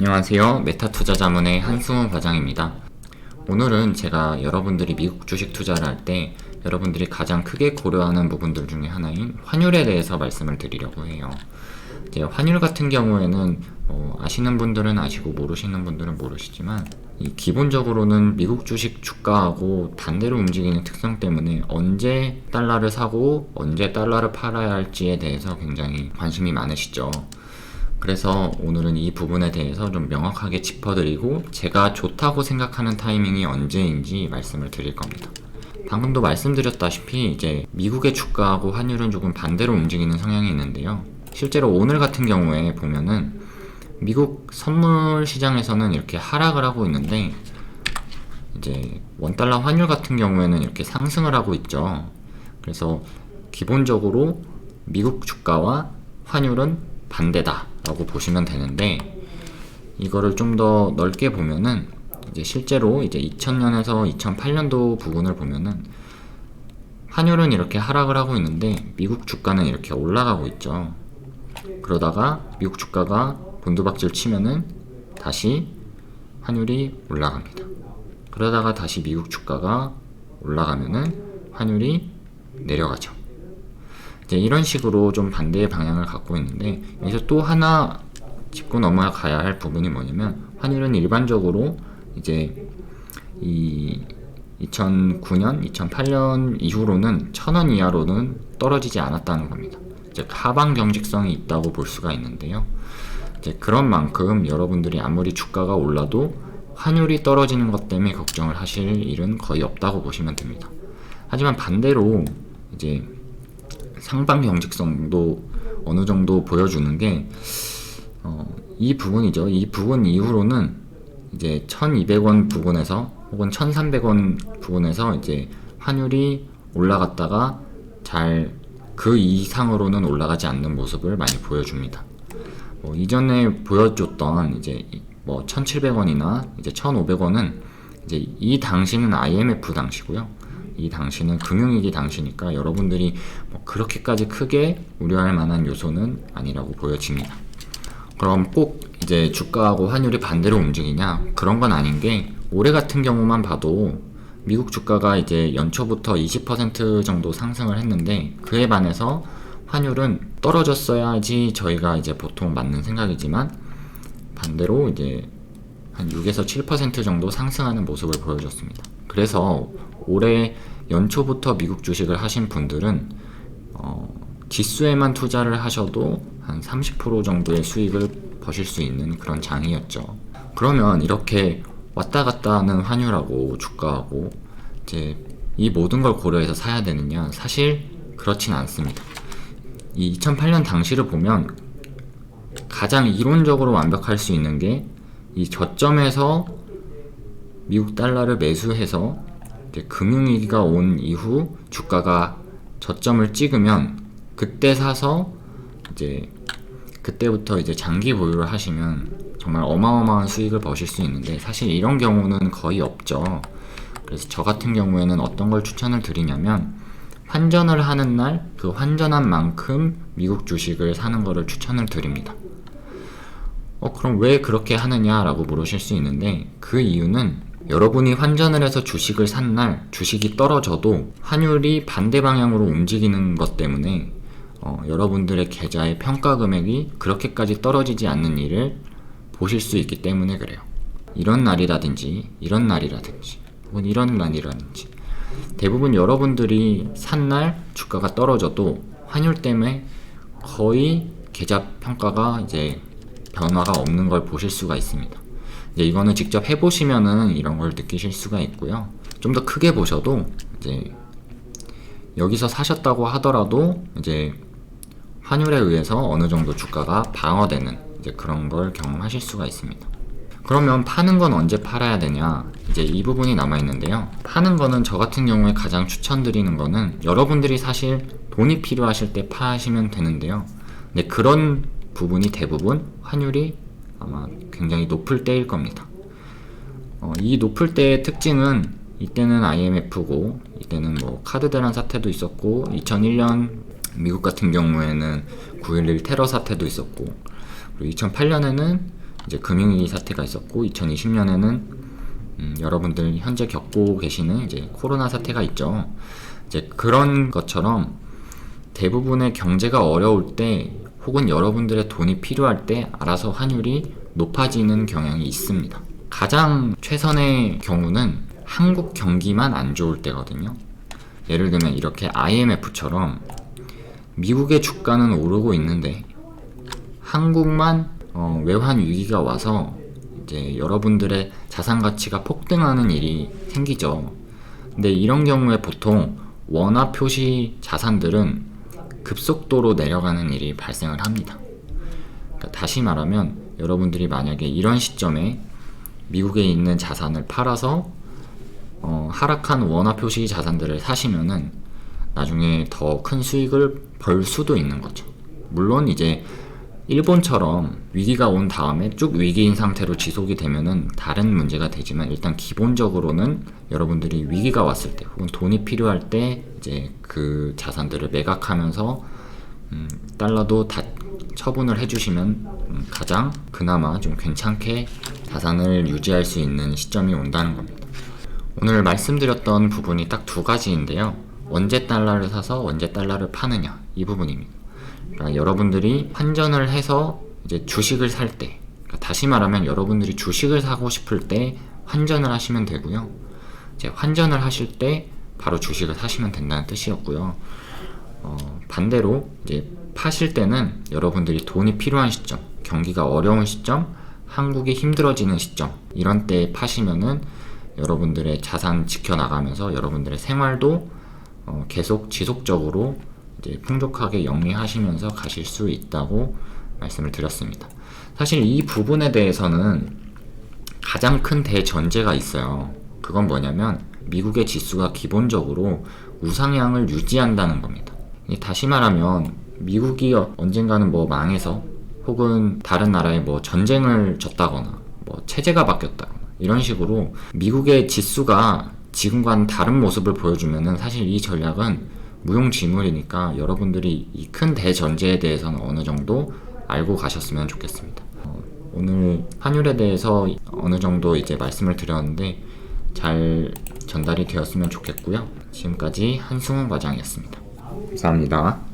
안녕하세요. 메타투자자문의 한승훈 과장입니다. 오늘은 제가 여러분들이 미국 주식 투자를 할 때 여러분들이 가장 크게 고려하는 부분들 중에 하나인 환율에 대해서 말씀을 드리려고 해요. 이제 환율 같은 경우에는 아시는 분들은 아시고 모르시는 분들은 모르시지만 기본적으로는 미국 주식 주가하고 반대로 움직이는 특성 때문에 언제 달러를 사고 언제 달러를 팔아야 할지에 대해서 굉장히 관심이 많으시죠. 그래서 오늘은 이 부분에 대해서 좀 명확하게 짚어드리고 제가 좋다고 생각하는 타이밍이 언제인지 말씀을 드릴 겁니다. 방금도 말씀드렸다시피 이제 미국의 주가하고 환율은 조금 반대로 움직이는 성향이 있는데요. 실제로 오늘 같은 경우에 보면은 미국 선물 시장에서는 이렇게 하락을 하고 있는데 이제 원달러 환율 같은 경우에는 이렇게 상승을 하고 있죠. 그래서 기본적으로 미국 주가와 환율은 반대다 라고 보시면 되는데, 이거를 좀 더 넓게 보면은 이제 실제로 이제 2000년에서 2008년도 부분을 보면은 환율은 이렇게 하락을 하고 있는데 미국 주가는 이렇게 올라가고 있죠. 그러다가 미국 주가가 곤두박질 치면은 다시 환율이 올라갑니다. 그러다가 다시 미국 주가가 올라가면은 환율이 내려가죠. 이제 이런 식으로 좀 반대의 방향을 갖고 있는데, 여기서 또 하나 짚고 넘어가야 할 부분이 뭐냐면, 환율은 일반적으로 이제 이 2009년, 2008년 이후로는 1000원 이하로는 떨어지지 않았다는 겁니다. 즉 하방 경직성이 있다고 볼 수가 있는데요. 이제 그런 만큼 여러분들이 아무리 주가가 올라도 환율이 떨어지는 것 때문에 걱정을 하실 일은 거의 없다고 보시면 됩니다. 하지만 반대로 이제 상방 경직성도 어느 정도 보여주는 게 이 부분이죠. 이 부분 이후로는 이제 1200원 부근에서 혹은 1300원 부근에서 이제 환율이 올라갔다가 잘 그 이상으로는 올라가지 않는 모습을 많이 보여줍니다. 이전에 보여줬던 이제 1700원이나 이제 1500원은 이제 이 당시는 IMF 당시고요. 이 당시는 금융위기 당시니까 여러분들이 그렇게까지 크게 우려할 만한 요소는 아니라고 보여집니다. 그럼 꼭 이제 주가하고 환율이 반대로 움직이냐? 그런 건 아닌 게, 올해 같은 경우만 봐도 미국 주가가 이제 연초부터 20% 정도 상승을 했는데 그에 반해서 환율은 떨어졌어야지 저희가 이제 보통 맞는 생각이지만 반대로 이제 한 6에서 7% 정도 상승하는 모습을 보여줬습니다. 그래서 올해 연초부터 미국 주식을 하신 분들은 지수에만 투자를 하셔도 한 30% 정도의 수익을 버실 수 있는 그런 장이었죠. 그러면 이렇게 왔다 갔다 하는 환율하고 주가하고 이제 이 모든 걸 고려해서 사야 되느냐? 사실 그렇진 않습니다. 이 2008년 당시를 보면 가장 이론적으로 완벽할 수 있는 게, 이 저점에서 미국 달러를 매수해서 이제 금융위기가 온 이후 주가가 저점을 찍으면 그때 사서 이제 그때부터 이제 장기 보유를 하시면 정말 어마어마한 수익을 버실 수 있는데, 사실 이런 경우는 거의 없죠. 그래서 저 같은 경우에는 어떤 걸 추천을 드리냐면, 환전을 하는 날 그 환전한 만큼 미국 주식을 사는 거를 추천을 드립니다. 그럼 왜 그렇게 하느냐라고 물으실 수 있는데, 그 이유는 여러분이 환전을 해서 주식을 산 날 주식이 떨어져도 환율이 반대 방향으로 움직이는 것 때문에 여러분들의 계좌의 평가 금액이 그렇게까지 떨어지지 않는 일을 보실 수 있기 때문에 그래요. 이런 날이라든지 이런 날이라든지 혹은 이런 날이라든지 대부분 여러분들이 산 날 주가가 떨어져도 환율 때문에 거의 계좌 평가가 이제 변화가 없는 걸 보실 수가 있습니다. 이제 이거는 직접 해보시면은 이런 걸 느끼실 수가 있고요. 좀 더 크게 보셔도 이제 여기서 사셨다고 하더라도 이제 환율에 의해서 어느 정도 주가가 방어되는 이제 그런 걸 경험하실 수가 있습니다. 그러면 파는 건 언제 팔아야 되냐? 이제 이 부분이 남아 있는데요. 파는 거는 저 같은 경우에 가장 추천드리는 거는, 여러분들이 사실 돈이 필요하실 때 파시면 되는데요. 근데 그런 부분이 대부분 환율이 아마 굉장히 높을 때일 겁니다. 이 높을 때의 특징은, 이때는 IMF고 이때는 카드 대란 사태도 있었고 2001년 미국 같은 경우에는 9.11 테러 사태도 있었고, 그리고 2008년에는 이제 금융위기 사태가 있었고 2020년에는 여러분들 현재 겪고 계시는 이제 코로나 사태가 있죠. 이제 그런 것처럼 대부분의 경제가 어려울 때 혹은 여러분들의 돈이 필요할 때 알아서 환율이 높아지는 경향이 있습니다. 가장 최선의 경우는 한국 경기만 안 좋을 때거든요. 예를 들면 이렇게 IMF처럼 미국의 주가는 오르고 있는데 한국만 외환 위기가 와서 이제 여러분들의 자산 가치가 폭등하는 일이 생기죠. 근데 이런 경우에 보통 원화 표시 자산들은 급속도로 내려가는 일이 발생을 합니다. 그러니까 다시 말하면 여러분들이 만약에 이런 시점에 미국에 있는 자산을 팔아서 하락한 원화 표시 자산들을 사시면은 나중에 더 큰 수익을 벌 수도 있는 거죠. 물론 이제 일본처럼 위기가 온 다음에 쭉 위기인 상태로 지속이 되면은 다른 문제가 되지만 일단 기본적으로는 여러분들이 위기가 왔을 때 혹은 돈이 필요할 때 이제 그 자산들을 매각하면서 달러도 다 처분을 해주시면 가장 그나마 좀 괜찮게 자산을 유지할 수 있는 시점이 온다는 겁니다. 오늘 말씀드렸던 부분이 딱 두 가지인데요. 언제 달러를 사서 언제 달러를 파느냐 이 부분입니다. 그러니까 여러분들이 환전을 해서 이제 주식을 살 때, 그러니까 다시 말하면 여러분들이 주식을 사고 싶을 때 환전을 하시면 되고요. 이제 환전을 하실 때 바로 주식을 사시면 된다는 뜻이었고요. 반대로 이제 파실 때는 여러분들이 돈이 필요한 시점, 경기가 어려운 시점, 한국이 힘들어지는 시점, 이런 때 파시면은 여러분들의 자산 지켜나가면서 여러분들의 생활도 계속 지속적으로 이제 풍족하게 영위하시면서 가실 수 있다고 말씀을 드렸습니다. 사실 이 부분에 대해서는 가장 큰 대전제가 있어요. 그건 뭐냐면 미국의 지수가 기본적으로 우상향을 유지한다는 겁니다. 다시 말하면 미국이 언젠가는 뭐 망해서 혹은 다른 나라에 뭐 전쟁을 졌다거나 뭐 체제가 바뀌었다거나 이런 식으로 미국의 지수가 지금과는 다른 모습을 보여주면은 사실 이 전략은 무용지물이니까 여러분들이 이 큰 대전제에 대해서는 어느 정도 알고 가셨으면 좋겠습니다. 오늘 환율에 대해서 어느 정도 이제 말씀을 드렸는데 잘 전달이 되었으면 좋겠고요. 지금까지 한승훈 과장이었습니다. 감사합니다.